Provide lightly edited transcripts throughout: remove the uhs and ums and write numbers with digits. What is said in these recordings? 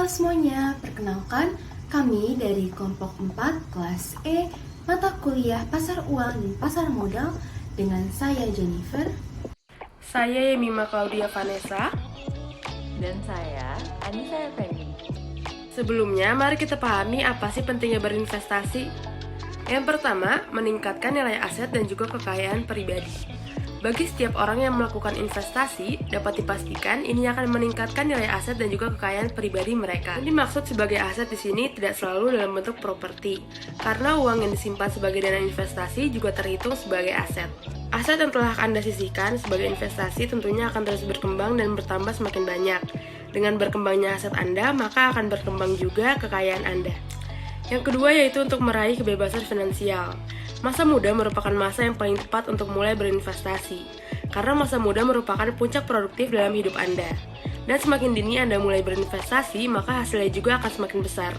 Halo semuanya, perkenalkan kami dari kelompok 4 kelas E mata kuliah Pasar Uang dan Pasar Modal dengan saya Jennifer, saya Yemima Claudia Vanessa, dan saya Anissa Effendi. Sebelumnya, mari kita pahami apa sih pentingnya berinvestasi. Yang pertama, meningkatkan nilai aset dan juga kekayaan pribadi. Bagi setiap orang yang melakukan investasi, dapat dipastikan ini akan meningkatkan nilai aset dan juga kekayaan pribadi mereka. Yang dimaksud sebagai aset di sini tidak selalu dalam bentuk properti, karena uang yang disimpan sebagai dana investasi juga terhitung sebagai aset. Aset yang telah Anda sisihkan sebagai investasi tentunya akan terus berkembang dan bertambah semakin banyak. Dengan berkembangnya aset Anda, maka akan berkembang juga kekayaan Anda. Yang kedua yaitu untuk meraih kebebasan finansial. Masa muda merupakan masa yang paling tepat untuk mulai berinvestasi, karena masa muda merupakan puncak produktif dalam hidup Anda. Dan semakin dini Anda mulai berinvestasi, maka hasilnya juga akan semakin besar.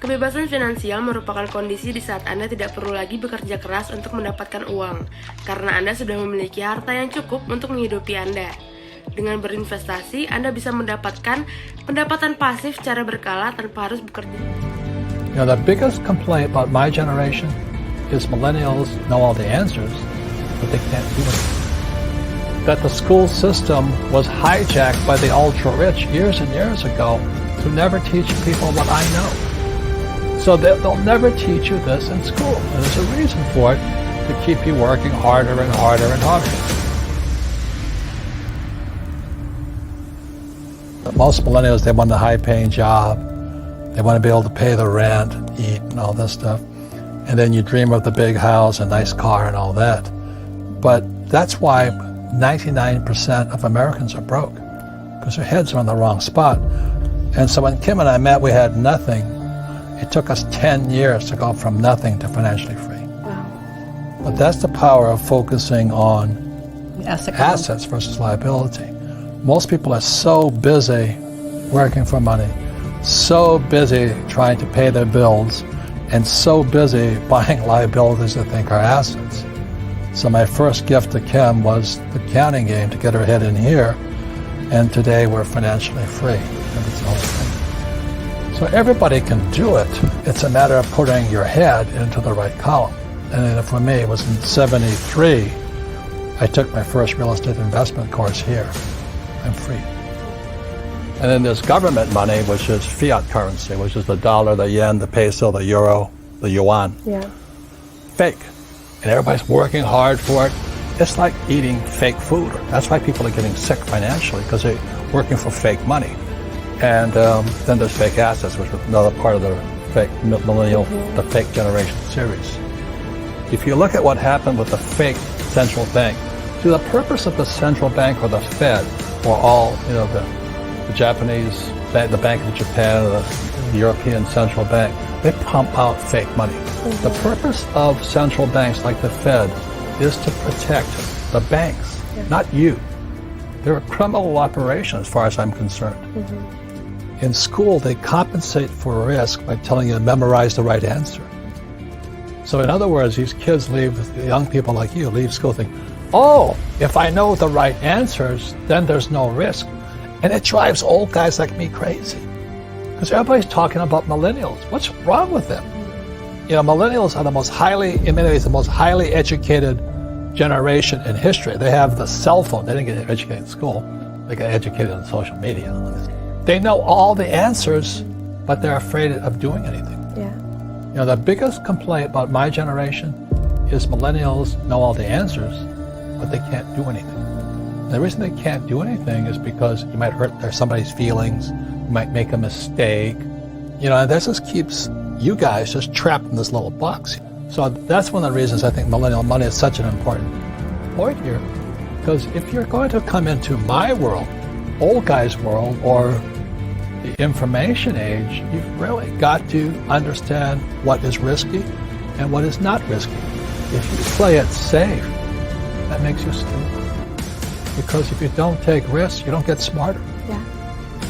Kebebasan finansial merupakan kondisi di saat Anda tidak perlu lagi bekerja keras untuk mendapatkan uang, karena Anda sudah memiliki harta yang cukup untuk menghidupi Anda. Dengan berinvestasi, Anda bisa mendapatkan pendapatan pasif secara berkala tanpa harus bekerja. You know, the biggest complaint about my generation is millennials know all the answers, but they can't do it. That the school system was hijacked by the ultra-rich years and years ago to never teach people what I know. So they'll never teach you this in school. And there's a reason for it, to keep you working harder and harder and harder. Most millennials, they want a high-paying job. They want to be able to pay the rent, eat, and all this stuff. And then you dream of the big house, a nice car, and all that. But that's why 99% of Americans are broke, because their heads are on the wrong spot. And so when Kim and I met, we had nothing. It took us 10 years to go from nothing to financially free. Wow. But that's the power of focusing on assets versus liability. Most people are so busy working for money, so busy trying to pay their bills, and so busy buying liabilities they think are assets. So my first gift to Kim was the counting game to get her head in here, and today we're financially free. So everybody can do it. It's a matter of putting your head into the right column. And for me, it was in '73, I took my first real estate investment course here. I'm free. And then there's government money, which is fiat currency, which is the dollar, the yen, the peso, the euro, the yuan. Yeah. Fake. And everybody's working hard for it. It's like eating fake food. That's why people are getting sick financially, because they're working for fake money. And then there's fake assets, which is another part of the fake millennial, the fake generation series. If you look at what happened with the fake central bank, see, the purpose of the central bank or the Fed, or all, you know, the Japanese, the Bank of Japan, the European Central Bank, they pump out fake money. The purpose of central banks like the Fed is to protect the banks, not you. They're a criminal operation as far as I'm concerned. In school, they compensate for risk by telling you to memorize the right answer. So in other words, these kids leave, young people like you, leave school thinking, oh, if I know the right answers, then there's no risk. And it drives old guys like me crazy. Because everybody's talking about millennials. What's wrong with them? You know, millennials are the most highly, in many ways, the most highly educated generation in history. They have the cell phone. They didn't get educated in school. They got educated on social media. They know all the answers, but they're afraid of doing anything. Yeah. You know, the biggest complaint about my generation is millennials know all the answers, but they can't do anything. The reason they can't do anything is because you might hurt somebody's feelings, you might make a mistake, you know, and that just keeps you guys just trapped in this little box. So that's one of the reasons I think millennial money is such an important point here. Because if you're going to come into my world, old guy's world, or the information age, you've really got to understand what is risky and what is not risky. If you play it safe, that makes you stupid. Because if you don't take risks, you don't get smarter. Yeah.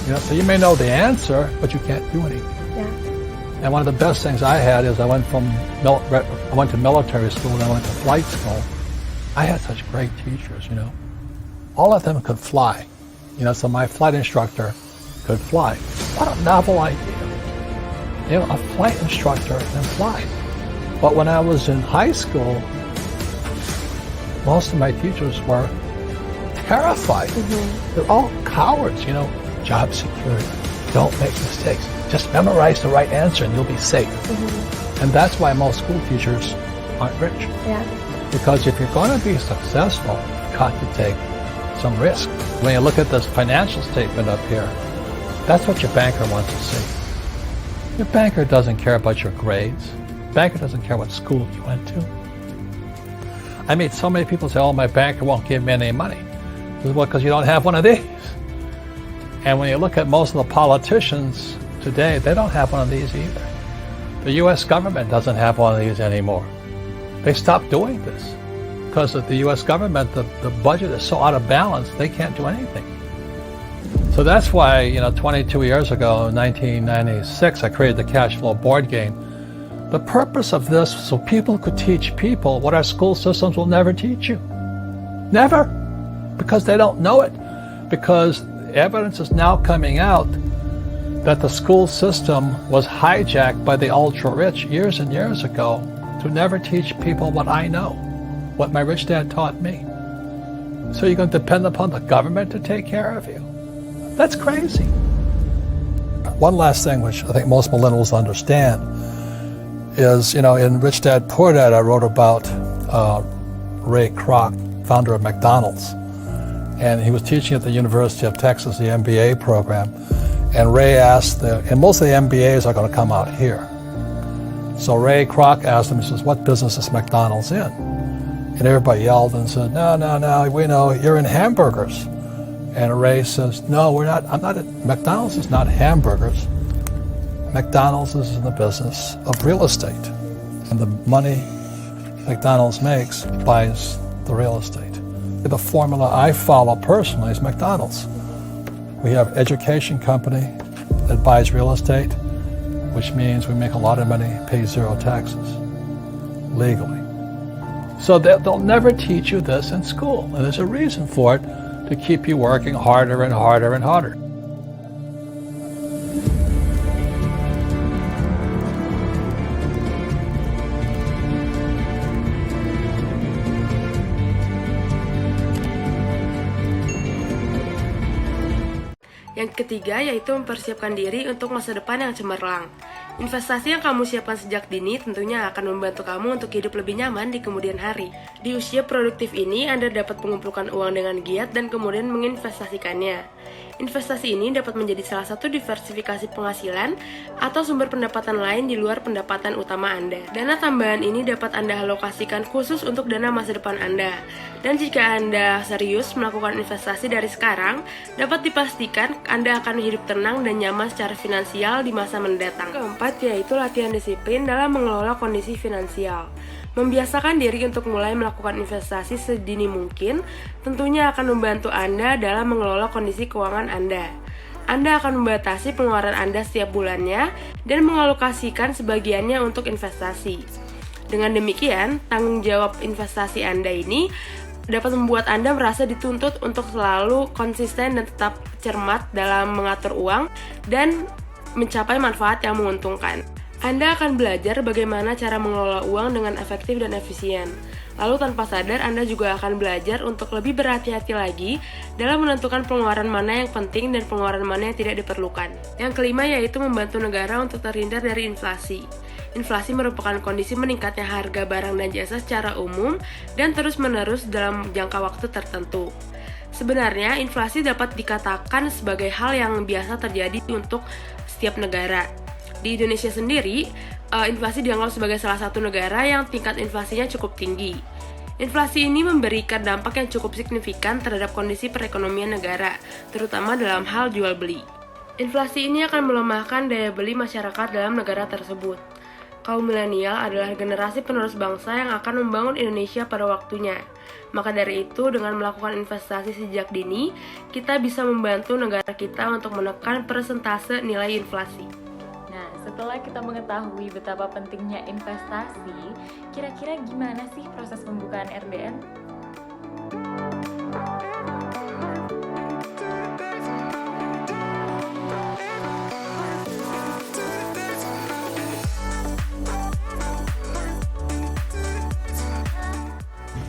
You know, so you may know the answer, but you can't do anything. Yeah. And one of the best things I had is I went to military school and I went to flight school. I had such great teachers, you know. All of them could fly. You know, so my flight instructor could fly. What a novel idea. You know, a flight instructor and fly. But when I was in high school, most of my teachers were terrified. They're all cowards, you know, job security. Don't make mistakes. Just memorize the right answer and you'll be safe. And that's why most school teachers aren't rich. Yeah. Because if you're going to be successful, you've got to take some risk. When you look at this financial statement up here, that's what your banker wants to see. Your banker doesn't care about your grades. Banker doesn't care what school you went to. I mean, so many people say, oh, my banker won't give me any money. Well, because you don't have one of these. And when you look at most of the politicians today, they don't have one of these either. The U.S. government doesn't have one of these anymore. They stopped doing this because of the U.S. government, the budget is so out of balance, they can't do anything. So that's why, you know, 22 years ago, in 1996, I created the cash flow board game. The purpose of this was so people could teach people what our school systems will never teach you. Never. Because they don't know it. Because evidence is now coming out that the school system was hijacked by the ultra-rich years and years ago to never teach people what I know, what my rich dad taught me. So you're going to depend upon the government to take care of you. That's crazy. One last thing which I think most millennials understand is, you know, in Rich Dad Poor Dad, I wrote about Ray Kroc, founder of McDonald's. And he was teaching at the University of Texas, the MBA program. And Ray asked, and most of the MBAs are going to come out here. So Ray Kroc asked him, he says, what business is McDonald's in? And everybody yelled and said, no, we know you're in hamburgers. And Ray says, no, we're not, McDonald's is not hamburgers. McDonald's is in the business of real estate. And the money McDonald's makes buys the real estate. The formula I follow personally is McDonald's. We have an education company that buys real estate, which means we make a lot of money, pay zero taxes, legally. So they'll never teach you this in school. And there's a reason for it, to keep you working harder and harder and harder. Yang ketiga yaitu mempersiapkan diri untuk masa depan yang cemerlang. Investasi yang kamu siapkan sejak dini tentunya akan membantu kamu untuk hidup lebih nyaman di kemudian hari. Di usia produktif ini, Anda dapat mengumpulkan uang dengan giat dan kemudian menginvestasikannya. Investasi ini dapat menjadi salah satu diversifikasi penghasilan atau sumber pendapatan lain di luar pendapatan utama Anda. Dana tambahan ini dapat Anda alokasikan khusus untuk dana masa depan Anda. Dan jika Anda serius melakukan investasi dari sekarang, dapat dipastikan Anda akan hidup tenang dan nyaman secara finansial di masa mendatang. Keempat, yaitu latihan disiplin dalam mengelola kondisi finansial. Membiasakan diri untuk mulai melakukan investasi sedini mungkin tentunya akan membantu Anda dalam mengelola kondisi keuangan Anda. Anda akan membatasi pengeluaran Anda setiap bulannya dan mengalokasikan sebagiannya untuk investasi. Dengan demikian, tanggung jawab investasi Anda ini dapat membuat Anda merasa dituntut untuk selalu konsisten dan tetap cermat dalam mengatur uang dan mencapai manfaat yang menguntungkan. Anda akan belajar bagaimana cara mengelola uang dengan efektif dan efisien. Lalu tanpa sadar, Anda juga akan belajar untuk lebih berhati-hati lagi dalam menentukan pengeluaran mana yang penting dan pengeluaran mana yang tidak diperlukan. Yang kelima yaitu membantu negara untuk terhindar dari inflasi. Inflasi merupakan kondisi meningkatnya harga barang dan jasa secara umum dan terus-menerus dalam jangka waktu tertentu. Sebenarnya, inflasi dapat dikatakan sebagai hal yang biasa terjadi untuk setiap negara. Di Indonesia sendiri, inflasi dianggap sebagai salah satu negara yang tingkat inflasinya cukup tinggi. Inflasi ini memberikan dampak yang cukup signifikan terhadap kondisi perekonomian negara, terutama dalam hal jual beli. Inflasi ini akan melemahkan daya beli masyarakat dalam negara tersebut. Kaum milenial adalah generasi penerus bangsa yang akan membangun Indonesia pada waktunya. Maka dari itu, dengan melakukan investasi sejak dini, kita bisa membantu negara kita untuk menekan persentase nilai inflasi. Setelah kita mengetahui betapa pentingnya investasi, kira-kira gimana sih proses pembukaan RDN?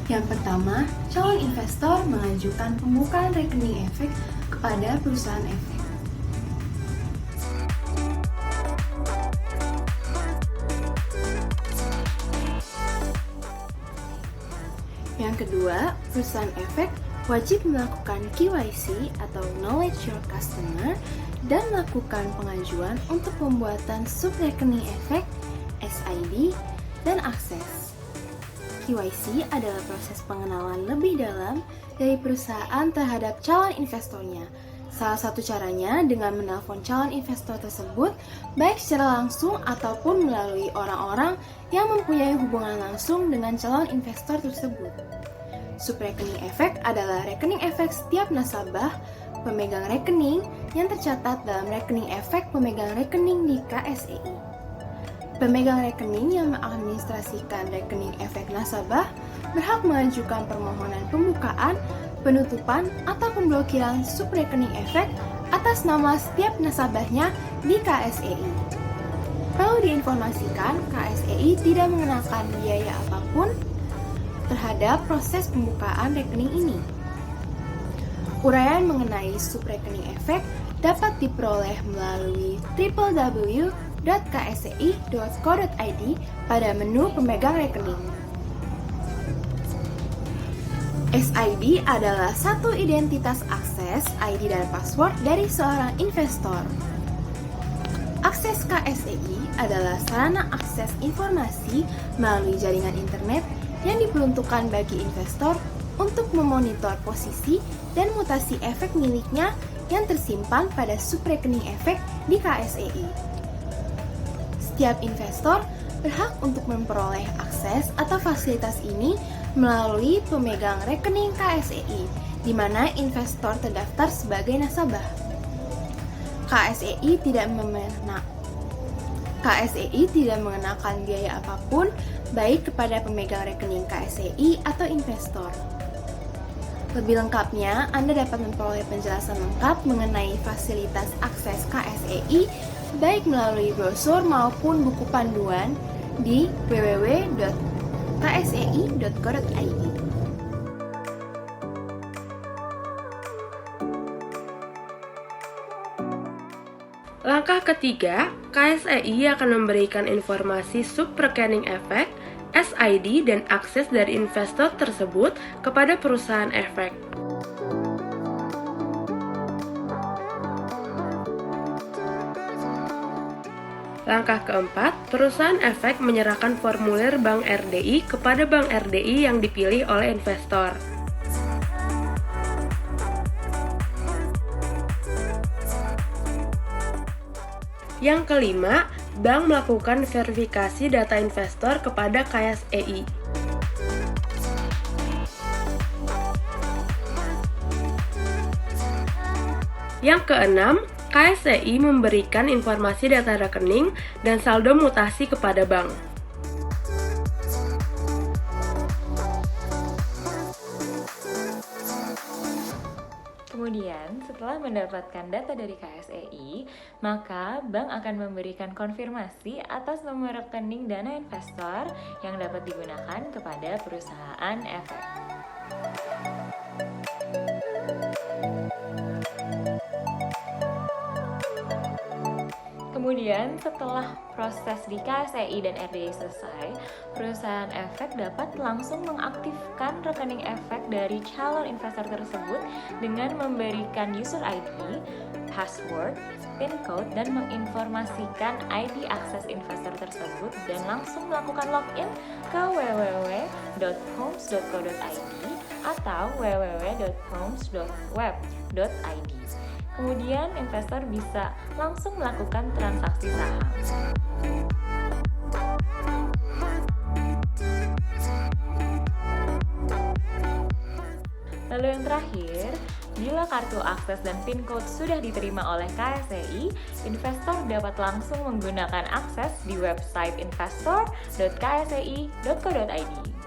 Yang pertama, calon investor mengajukan pembukaan rekening efek kepada perusahaan efek. Yang kedua, perusahaan efek wajib melakukan KYC atau Knowledge Your Customer dan melakukan pengajuan untuk pembuatan subrekening efek, SID, dan akses. KYC adalah proses pengenalan lebih dalam dari perusahaan terhadap calon investornya. Salah satu caranya dengan menelpon calon investor tersebut, baik secara langsung ataupun melalui orang-orang yang mempunyai hubungan langsung dengan calon investor tersebut. Subrekening efek adalah rekening efek setiap nasabah pemegang rekening yang tercatat dalam rekening efek pemegang rekening di KSEI. Pemegang rekening yang mengadministrasikan rekening efek nasabah berhak mengajukan permohonan pembukaan, penutupan, atau pemblokiran subrekening efek atas nama setiap nasabahnya di KSEI. Perlu diinformasikan, KSEI tidak mengenakan biaya apapun terhadap proses pembukaan rekening ini. Uraian mengenai subrekening efek dapat diperoleh melalui www.ksei.co.id pada menu pemegang rekening. SID adalah satu identitas akses, ID dan password dari seorang investor. Akses KSEI adalah sarana akses informasi melalui jaringan internet yang diperuntukkan bagi investor untuk memonitor posisi dan mutasi efek miliknya yang tersimpan pada subrekening efek di KSEI. Setiap investor berhak untuk memperoleh akses atau fasilitas ini melalui pemegang rekening KSEI, di mana investor terdaftar sebagai nasabah. KSEI tidak mengenakan biaya apapun baik kepada pemegang rekening KSEI atau investor. Lebih lengkapnya, Anda dapat memperoleh penjelasan lengkap mengenai fasilitas akses KSEI baik melalui brosur maupun buku panduan di www.ksei.co.id. Langkah ketiga, KSEI akan memberikan informasi subrekening efek, SID, dan akses dari investor tersebut kepada perusahaan efek. Langkah keempat, perusahaan efek menyerahkan formulir Bank RDI kepada Bank RDI yang dipilih oleh investor. Yang kelima, bank melakukan verifikasi data investor kepada KSEI. Yang keenam, KSEI memberikan informasi data rekening dan saldo mutasi kepada bank. Kemudian, setelah mendapatkan data dari KSEI, maka bank akan memberikan konfirmasi atas nomor rekening dana investor yang dapat digunakan kepada perusahaan efek. Kemudian, setelah proses di KSEI dan RDI selesai, perusahaan efek dapat langsung mengaktifkan rekening efek dari calon investor tersebut dengan memberikan user ID, password, PIN code, dan menginformasikan ID akses investor tersebut dan langsung melakukan login ke www.homes.co.id atau www.homes.web.id. Kemudian investor bisa langsung melakukan transaksi saham. Lalu yang terakhir, bila kartu akses dan PIN code sudah diterima oleh KSEI, investor dapat langsung menggunakan akses di website investor.ksei.co.id.